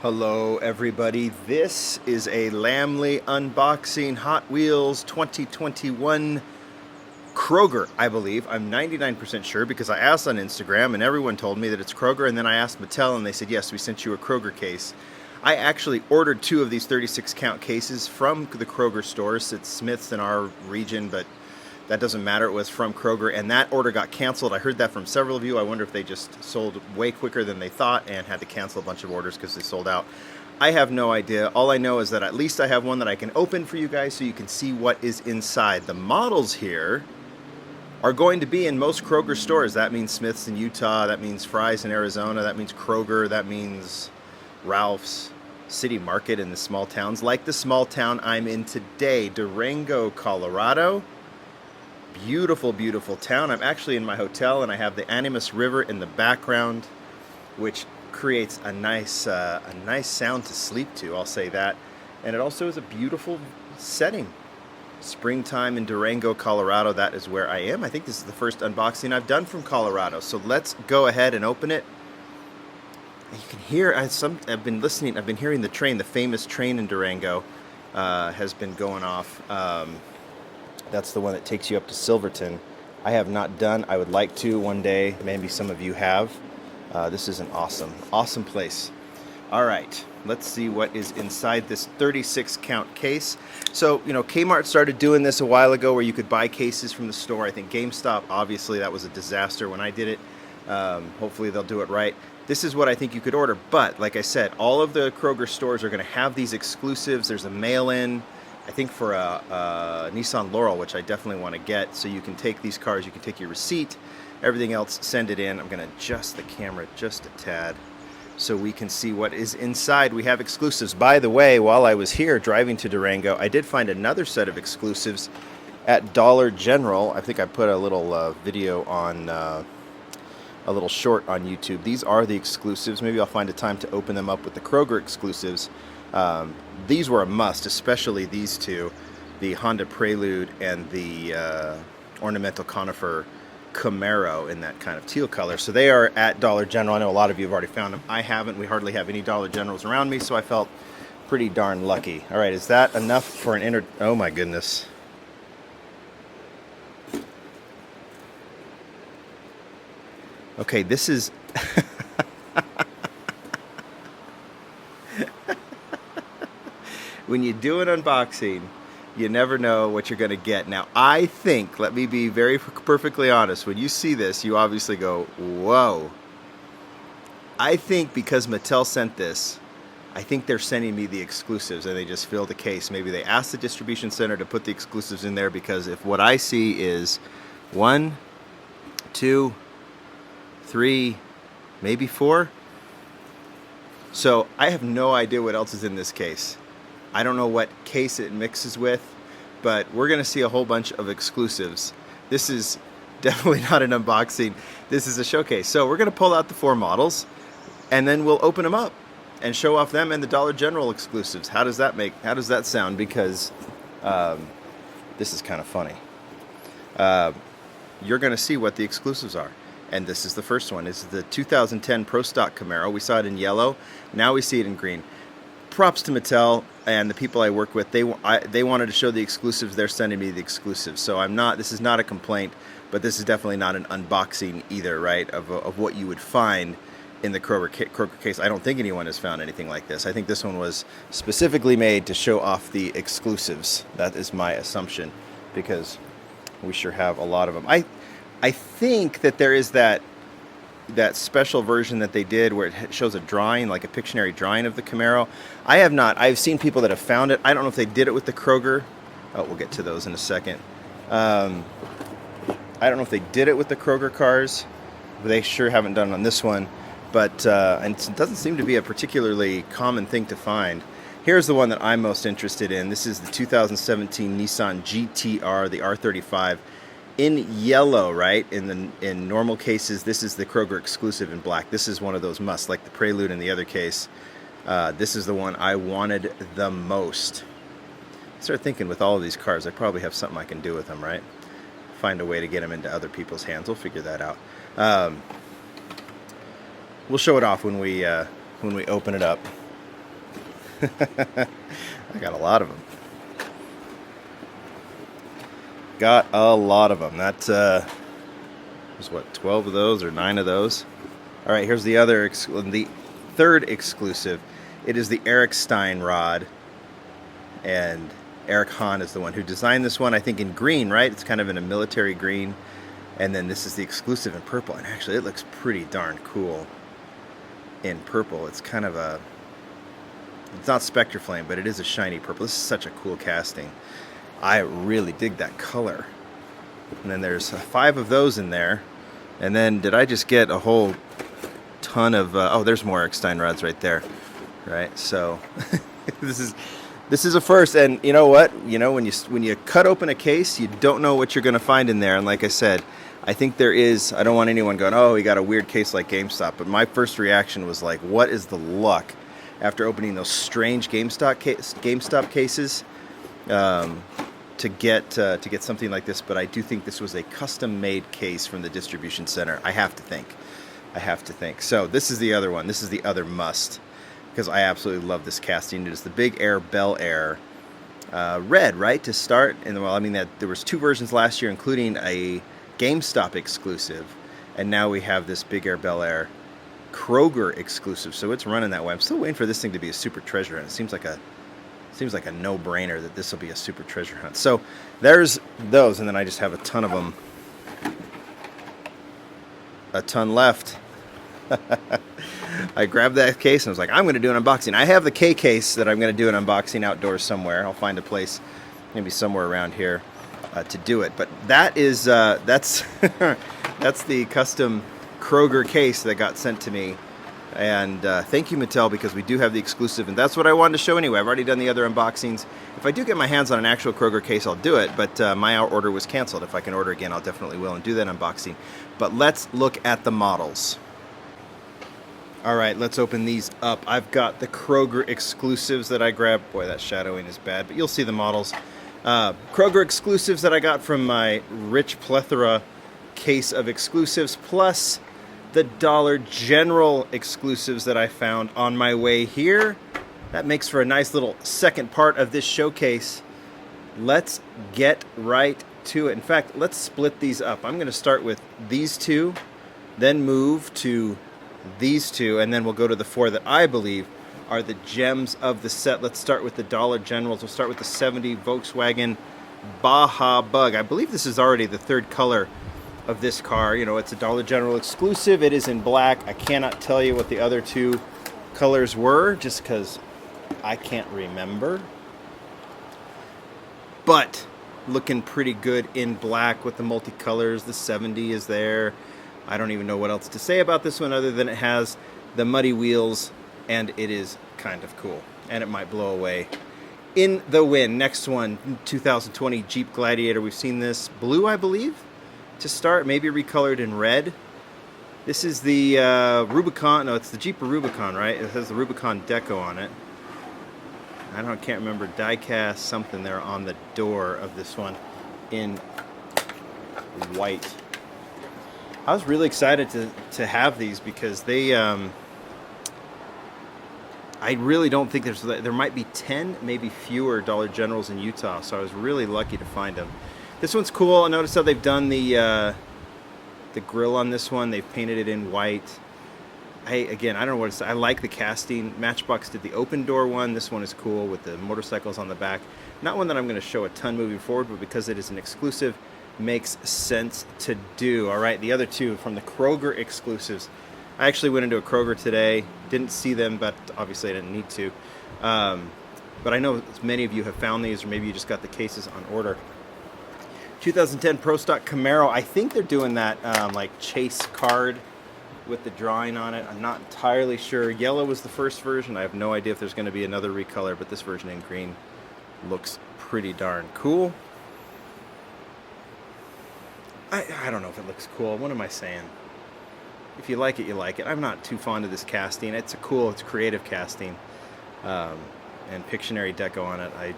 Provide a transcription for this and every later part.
Hello everybody, this is a Lamley unboxing Hot Wheels 2021 Kroger, I believe. I'm 99% sure because I asked on Instagram and everyone told me that it's Kroger, and then I asked Mattel and they said, yes, we sent you a Kroger case. I actually ordered 2 of these 36 count cases from the Kroger stores. It's Smith's in our region, but that doesn't matter. It was from Kroger, and that order got canceled. I heard that from several of you. I wonder if they just sold way quicker than they thought and had to cancel a bunch of orders because they sold out. I have no idea. All I know is that at least I have one that I can open for you guys so you can see what is inside. The models here are going to be in most Kroger stores. That means Smith's in Utah. That means Fry's in Arizona. That means Kroger. That means Ralph's, City Market in the small towns, like the small town I'm in today, Durango, Colorado. Beautiful, beautiful town. I'm actually in my hotel and I have the Animas River in the background, which creates a nice sound to sleep to, I'll say that. And it also is a beautiful setting. Springtime in Durango, Colorado, that is where I am. I think this is the first unboxing I've done from Colorado. So let's go ahead and open it. You can hear, I've been listening, I've been hearing the train, the famous train in Durango has been going off. That's the one that takes you up to Silverton. I have not done. I would like to one day. Maybe some of you have. This is an awesome place. All right, let's see what is inside this 36 count case. So, Kmart started doing this a while ago where you could buy cases from the store. I think GameStop, obviously, that was a disaster when I did it. Hopefully they'll do it right. This is what I think you could order. But like I said, all of the Kroger stores are going to have these exclusives. There's a mail-in, I think, for a Nissan Laurel, which I definitely want to get. So you can take these cars, you can take your receipt, everything else, send it in. I'm going to adjust the camera just a tad so we can see what is inside. We have exclusives. By the way, while I was here driving to Durango, I did find another set of exclusives at Dollar General. I think I put a little video on, a little short on YouTube. These are the exclusives. Maybe I'll find a time to open them up with the Kroger exclusives. These were a must, especially these two, the Honda Prelude and the ornamental conifer Camaro in that kind of teal color. So they are at Dollar General. I know a lot of you have already found them. I haven't. We hardly have any Dollar Generals around me, so I felt pretty darn lucky. All right, is that enough for an Oh my goodness. Okay, this is... When you do an unboxing, you never know what you're going to get. Now, I think, let me be very perfectly honest, when you see this, you obviously go, whoa. I think because Mattel sent this, I think they're sending me the exclusives and they just filled the case. Maybe they asked the distribution center to put the exclusives in there, because if what I see is 1, 2, 3, maybe 4. So I have no idea what else is in this case. I don't know what case it mixes with, but we're going to see a whole bunch of exclusives. This is definitely not an unboxing. This is a showcase. So we're going to pull out the 4 models, and then we'll open them up and show off them and the Dollar General exclusives. How does that sound? Because this is kind of funny. You're going to see what the exclusives are. And this is the first one. This is the 2010 Pro Stock Camaro. We saw it in yellow. Now we see it in green. Props to Mattel and the people I work with. They wanted to show the exclusives. They're sending me the exclusives. So this is not a complaint, but this is definitely not an unboxing either, right, of what you would find in the Kroger case. I don't think anyone has found anything like this. I think this one was specifically made to show off the exclusives. That is my assumption, because we sure have a lot of them. I think that there is that special version that they did where it shows a drawing, like a Pictionary drawing of the Camaro. I have not. I've seen people that have found it. I don't know if they did it with the Kroger. Oh, we'll get to those in a second. I don't know if they did it with the Kroger cars. But they sure haven't done it on this one. But and it doesn't seem to be a particularly common thing to find. Here's the one that I'm most interested in. This is the 2017 Nissan GTR, the R35. In yellow, right? In normal cases, this is the Kroger exclusive in black. This is one of those musts, like the Prelude in the other case. This is the one I wanted the most. I started thinking, with all of these cars, I probably have something I can do with them, right? Find a way to get them into other people's hands. We'll figure that out. We'll show it off when we open it up. I got a lot of them. Got a lot of them. That was what, 12 of those or 9 of those. All right, here's the other, the third exclusive. It is the Eric Stein rod, and Eric Hahn is the one who designed this one, I think in green, right? It's kind of in a military green. And then this is the exclusive in purple, and actually it looks pretty darn cool in purple. It's kind of a, it's not Spectre Flame, but it is a shiny purple. This is such a cool casting. I really dig that color. And then there's 5 of those in there. And then did I just get a whole ton of, oh, there's more Eric Stein rods right there. Right, so this is a first, and you know what? You know, when you cut open a case, you don't know what you're going to find in there. And like I said, I think there is. I don't want anyone going, "Oh, he got a weird case like GameStop." But my first reaction was like, "What is the luck?" After opening those strange GameStop cases, to get something like this. But I do think this was a custom-made case from the distribution center. I have to think. So this is the other one. This is the other must, because I absolutely love this casting. It is the Big Air Bel Air red, right, to start. And well, I mean, that there was 2 versions last year, including a GameStop exclusive, and now we have this Big Air Bel Air Kroger exclusive. So it's running that way. I'm still waiting for this thing to be a super treasure hunt. It seems like a no-brainer that this will be a super treasure hunt. So there's those, and then I just have a ton of them, a ton left. I grabbed that case and I was like, I'm going to do an unboxing. I have the K case that I'm going to do an unboxing outdoors somewhere. I'll find a place, maybe somewhere around here, to do it. But that is that's that's the custom Kroger case that got sent to me. And thank you, Mattel, because we do have the exclusive, and that's what I wanted to show anyway. I've already done the other unboxings. If I do get my hands on an actual Kroger case, I'll do it, but my order was canceled. If I can order again, I'll definitely will and do that unboxing. But let's look at the models. All right, let's open these up. I've got the Kroger exclusives that I grabbed. Boy, that shadowing is bad, but you'll see the models. Kroger exclusives that I got from my rich plethora case of exclusives, plus the Dollar General exclusives that I found on my way here. That makes for a nice little second part of this showcase. Let's get right to it. In fact, let's split these up. I'm going to start with these 2, then move to these 2, and then we'll go to the 4 that I believe are the gems of the set. Let's start with the Dollar Generals. We'll start with the 70 Volkswagen Baja Bug. I believe this is already the 3rd color of this car. You know, it's a Dollar General exclusive. It is in black. I cannot tell you what the other 2 colors were, just because I can't remember. But looking pretty good in black with the multicolors. The 70 is there. I don't even know what else to say about this one other than it has the muddy wheels, and it is kind of cool. And it might blow away in the wind. Next one, 2020 Jeep Gladiator. We've seen this blue, I believe, to start, maybe recolored in red. This is the Rubicon. No, it's the Jeep Rubicon, right? It has the Rubicon deco on it. Can't remember, die-cast something there on the door of this one in white. I was really excited to have these because they, I really don't think there might be 10, maybe fewer Dollar Generals in Utah, so I was really lucky to find them. This one's cool. I noticed how they've done the grill on this one. They've painted it in white. I don't know what it's. I like the casting. Matchbox did the open door one. This one is cool with the motorcycles on the back. Not one that I'm going to show a ton moving forward, but because it is an exclusive, makes sense to do. All right, the other 2 from the Kroger exclusives. I actually went into a Kroger today. Didn't see them, but obviously I didn't need to. But I know many of you have found these, or maybe you just got the cases on order. 2010 Pro Stock Camaro. I think they're doing that like chase card with the drawing on it. I'm not entirely sure. Yellow was the first version. I have no idea if there's going to be another recolor, but this version in green looks pretty darn cool. I don't know if it looks cool. What am I saying? If you like it, you like it. I'm not too fond of this casting. It's creative casting, and Pictionary deco on it.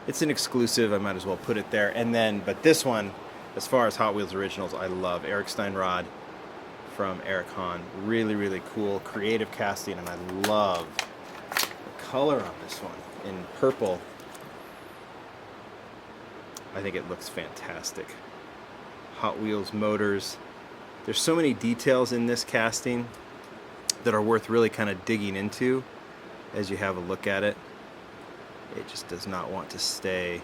It's an exclusive. I might as well put it there. And then, but this one, as far as Hot Wheels originals, I love Eric Stein rod from Eric Hahn. Really, really cool, creative casting, and I love the color on this one in purple. I think it looks fantastic. Hot Wheels motors. There's so many details in this casting that are worth really kind of digging into as you have a look at it. It just does not want to stay.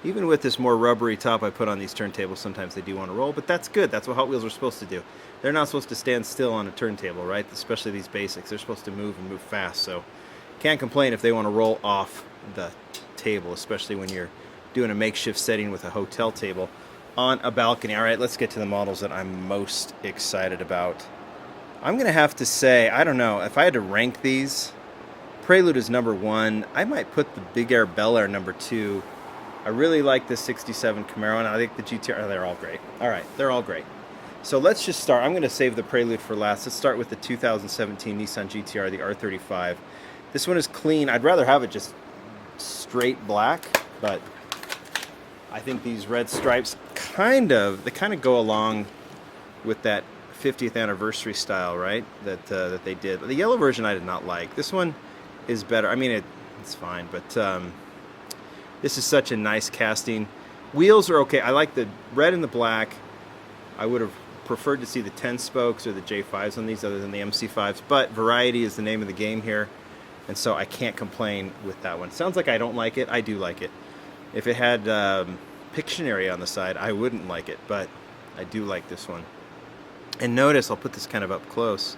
Even with this more rubbery top I put on these turntables, sometimes they do want to roll, but that's good. That's what Hot Wheels are supposed to do. They're not supposed to stand still on a turntable, right? Especially these basics. They're supposed to move and move fast, so can't complain if they want to roll off the table, especially when you're doing a makeshift setting with a hotel table on a balcony. All right, let's get to the models that I'm most excited about. I'm going to have to say, I don't know, if I had to rank these, Prelude is number 1. I might put the Big Air Bel Air number 2. I really like the 67 Camaro, and I think the GTR, they're all great. All right, they're all great. So let's just start. I'm going to save the Prelude for last. Let's start with the 2017 Nissan GTR, the R35. This one is clean. I'd rather have it just straight black, but I think these red stripes kind of go along with that 50th anniversary style, right? That they did. The yellow version I did not like. This one is better. I mean, it's fine, but this is such a nice casting. Wheels are okay. I like the red and the black. I would have preferred to see the 10 spokes or the J5s on these other than the MC5s, but variety is the name of the game here, and so I can't complain with that one. Sounds like I don't like it. I do like it. If it had Pictionary on the side, I wouldn't like it, but I do like this one. And notice, I'll put this kind of up close.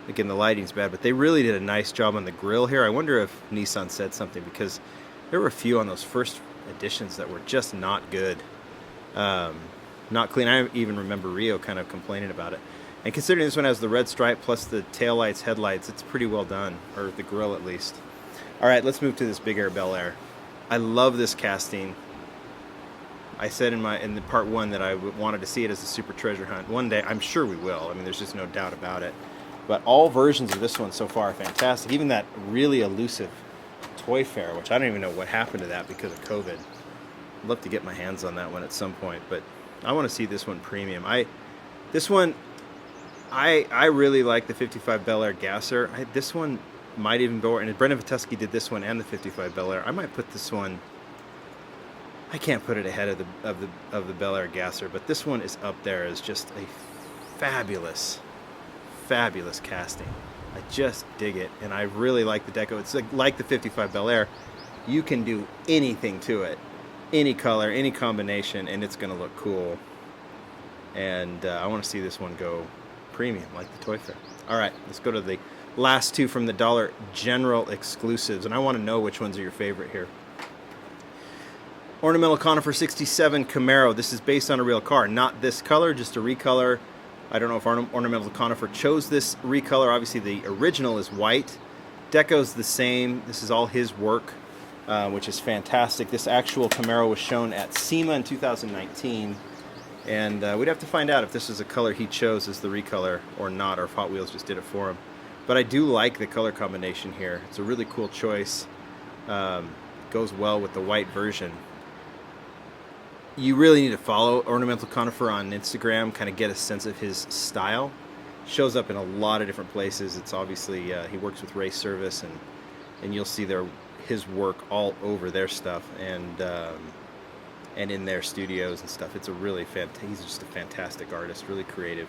Again, the lighting's bad, but they really did a nice job on the grill here. I wonder if Nissan said something, because there were a few on those first editions that were just not good. Not clean. I even remember Rio kind of complaining about it. And considering this one has the red stripe plus the taillights, headlights, it's pretty well done, or the grill at least. All right, let's move to this Big Air Bel Air. I love this casting. I said in the part 1 that I wanted to see it as a super treasure hunt. One day, I'm sure we will. I mean, there's just no doubt about it. But all versions of this one so far are fantastic. Even that really elusive Toy Fair, which I don't even know what happened to that because of COVID. I'd love to get my hands on that one at some point, but I want to see this one premium. I really like the 55 Bel Air Gasser. This one might even go, and Brendan Vituski did this one and the 55 Bel Air. I might put this one. I can't put it ahead of the Bel Air Gasser, but this one is up there as just a fabulous casting. I just dig it, and I really like the deco. It's like the 55 Bel Air. You can do anything to it, any color, any combination, and it's going to look cool. And I want to see this one go premium, like the Toy Fair. All right, let's go to the last 2 from the Dollar General exclusives, and I want to know which ones are your favorite here. Ornamental Conifer 67 Camaro. This is based on a real car, not this color, just a recolor. I don't know if Ornamental Conifer chose this recolor. Obviously, the original is white. Deco's the same. This is all his work, which is fantastic. This actual Camaro was shown at SEMA in 2019, and we'd have to find out if this is a color he chose as the recolor or not, or if Hot Wheels just did it for him. But I do like the color combination here. It's a really cool choice. Goes well with the white version. You really need to follow Ornamental Conifer on Instagram, kind of get a sense of his style. Shows up in a lot of different places. It's obviously, he works with Race Service, and you'll see his work all over their stuff, and in their studios and stuff. It's a really he's just a fantastic artist, really creative.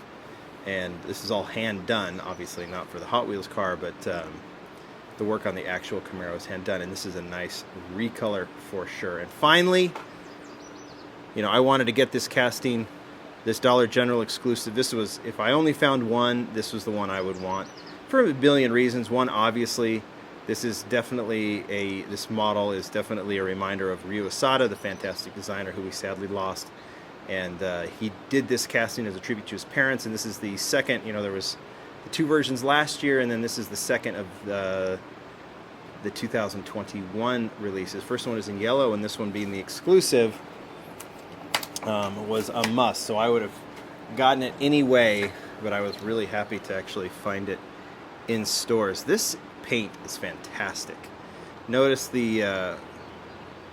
And this is all hand done, obviously not for the Hot Wheels car, but the work on the actual Camaro is hand done, and this is a nice recolor for sure. And finally, I wanted to get this casting, this Dollar General exclusive. This was, if I only found one, this was the one I would want for a billion reasons. One, obviously, this model is definitely a reminder of Ryu Asada, the fantastic designer who we sadly lost. And he did this casting as a tribute to his parents, and this is the second. There was the 2 versions last year, and then this is the second of the 2021 releases. First one is in yellow, and this one being the exclusive was a must. So I would have gotten it anyway, but I was really happy to actually find it in stores. This paint is fantastic. Notice the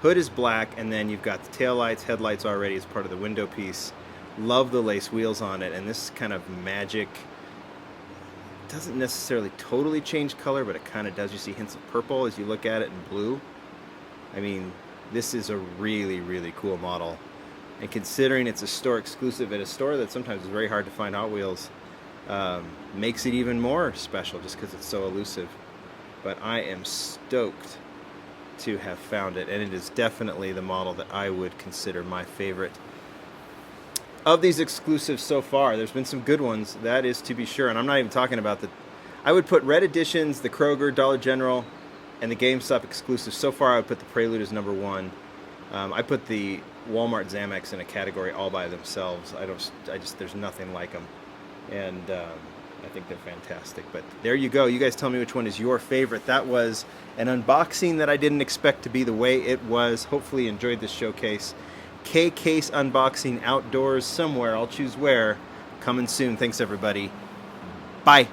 hood is black, and then you've got the taillights, headlights already as part of the window piece. Love the lace wheels on it, and this kind of magic doesn't necessarily totally change color, but it kind of does. You see hints of purple as you look at it, and blue. I mean, this is a really, really cool model. And considering it's a store exclusive at a store that sometimes is very hard to find Hot Wheels, makes it even more special just because it's so elusive. But I am stoked to have found it, and it is definitely the model that I would consider my favorite. Of these exclusives so far, there's been some good ones, that is to be sure, and I'm not even talking about I would put Red Editions, the Kroger, Dollar General, and the GameStop exclusives. So far, I would put the Prelude as number one. I put the Walmart Zamex in a category all by themselves. There's nothing like them, and I think they're fantastic. But there you go. You guys tell me which one is your favorite. That was an unboxing that I didn't expect to be the way it was. Hopefully you enjoyed this showcase. Case unboxing outdoors somewhere. I'll choose where. Coming soon. Thanks, everybody. Bye.